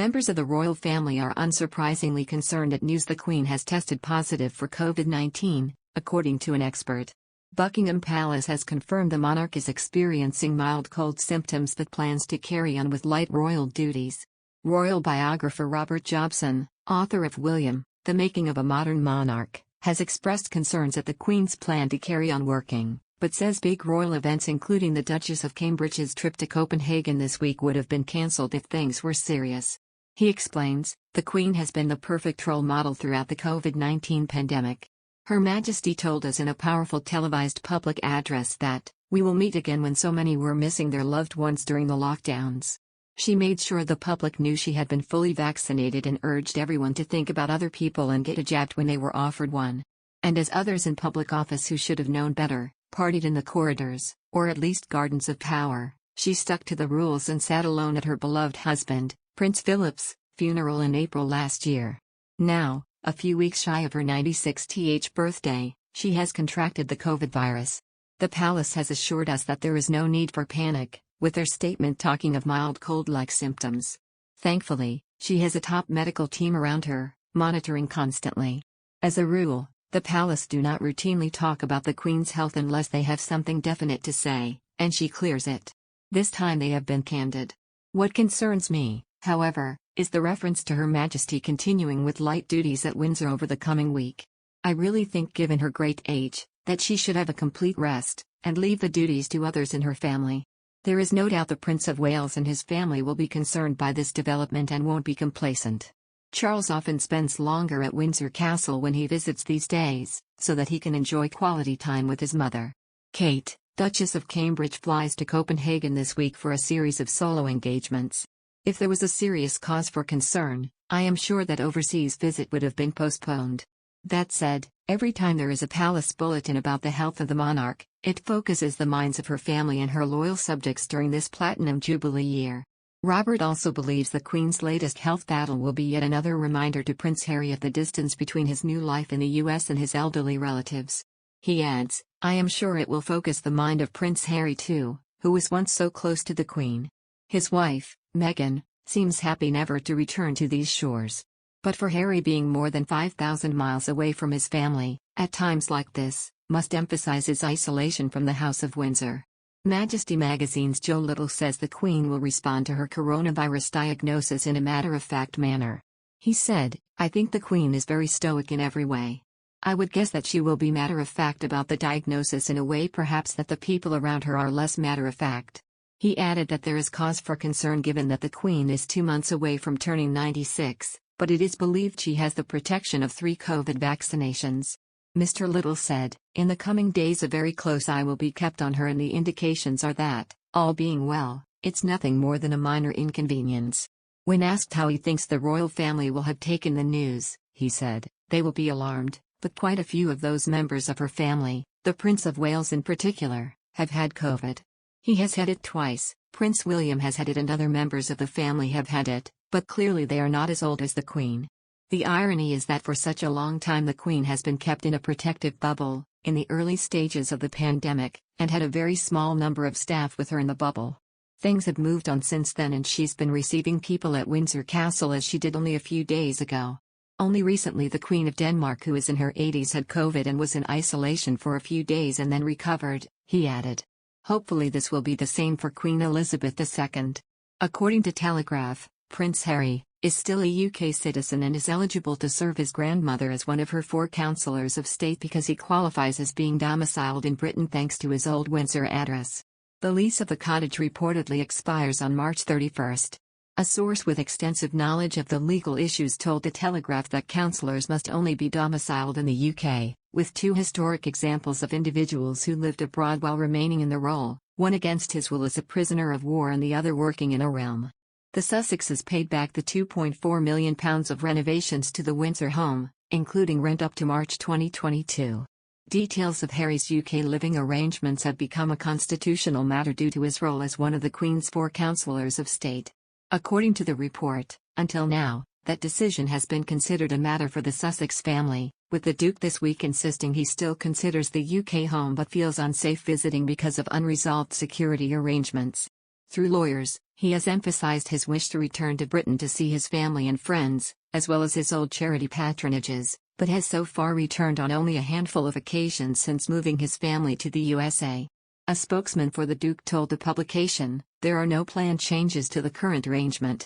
Members of the royal family are unsurprisingly concerned at news the Queen has tested positive for COVID-19, according to an expert. Buckingham Palace has confirmed the monarch is experiencing mild cold symptoms but plans to carry on with light royal duties. Royal biographer Robert Jobson, author of William, The Making of a Modern Monarch, has expressed concerns at the Queen's plan to carry on working, but says big royal events including the Duchess of Cambridge's trip to Copenhagen this week would have been cancelled if things were serious. He explains, the Queen has been the perfect role model throughout the COVID-19 pandemic. Her Majesty told us in a powerful televised public address that, "We will meet again when so many were missing their loved ones during the lockdowns." She made sure the public knew she had been fully vaccinated and urged everyone to think about other people and get a jab when they were offered one. And as others in public office who should have known better, partied in the corridors, or at least gardens of power, she stuck to the rules and sat alone at her beloved husband, Prince Philip's, funeral in April last year. Now, a few weeks shy of her 96th birthday, she has contracted the COVID virus. The palace has assured us that there is no need for panic, with their statement talking of mild cold-like symptoms. Thankfully, she has a top medical team around her, monitoring constantly. As a rule, the palace do not routinely talk about the Queen's health unless they have something definite to say, and she clears it. This time they have been candid. What concerns me, however, is the reference to Her Majesty continuing with light duties at Windsor over the coming week. I really think given her great age, that she should have a complete rest, and leave the duties to others in her family. There is no doubt the Prince of Wales and his family will be concerned by this development and won't be complacent. Charles often spends longer at Windsor Castle when he visits these days, so that he can enjoy quality time with his mother. Kate, Duchess of Cambridge flies to Copenhagen this week for a series of solo engagements. If there was a serious cause for concern, I am sure that overseas visit would have been postponed. That said, every time there is a palace bulletin about the health of the monarch, it focuses the minds of her family and her loyal subjects during this Platinum Jubilee year. Robert also believes the Queen's latest health battle will be yet another reminder to Prince Harry of the distance between his new life in the US and his elderly relatives. He adds, I am sure it will focus the mind of Prince Harry too, who was once so close to the Queen. His wife, Meghan, seems happy never to return to these shores. But for Harry being more than 5,000 miles away from his family, at times like this, must emphasize his isolation from the House of Windsor. Majesty magazine's Joe Little says the Queen will respond to her coronavirus diagnosis in a matter-of-fact manner. He said, I think the Queen is very stoic in every way. I would guess that she will be matter-of-fact about the diagnosis in a way perhaps that the people around her are less matter-of-fact. He added that there is cause for concern given that the Queen is 2 months away from turning 96, but it is believed she has the protection of 3 COVID vaccinations. Mr. Little said, in the coming days a very close eye will be kept on her and the indications are that, all being well, it's nothing more than a minor inconvenience. When asked how he thinks the royal family will have taken the news, he said, they will be alarmed, but quite a few of those members of her family, the Prince of Wales in particular, have had COVID. He has had it twice, Prince William has had it and other members of the family have had it, but clearly they are not as old as the Queen. The irony is that for such a long time the Queen has been kept in a protective bubble, in the early stages of the pandemic, and had a very small number of staff with her in the bubble. Things have moved on since then and she's been receiving people at Windsor Castle as she did only a few days ago. Only recently the Queen of Denmark, who is in her 80s, had COVID and was in isolation for a few days and then recovered, he added. Hopefully this will be the same for Queen Elizabeth II. According to Telegraph, Prince Harry is still a UK citizen and is eligible to serve his grandmother as one of her 4 councillors of state because he qualifies as being domiciled in Britain thanks to his old Windsor address. The lease of the cottage reportedly expires on March 31st. A source with extensive knowledge of the legal issues told the Telegraph that councillors must only be domiciled in the UK, with 2 historic examples of individuals who lived abroad while remaining in the role, one against his will as a prisoner of war and the other working in a realm. The Sussexes paid back the £2.4 million of renovations to the Windsor home, including rent up to March 2022. Details of Harry's UK living arrangements have become a constitutional matter due to his role as one of the Queen's 4 councillors of state. According to the report, until now, that decision has been considered a matter for the Sussex family, with the Duke this week insisting he still considers the UK home but feels unsafe visiting because of unresolved security arrangements. Through lawyers, He has emphasized his wish to return to Britain to see his family and friends, as well as his old charity patronages, but has so far returned on only a handful of occasions since moving his family to the USA. A spokesman for the Duke told the publication, "There are no planned changes to the current arrangement.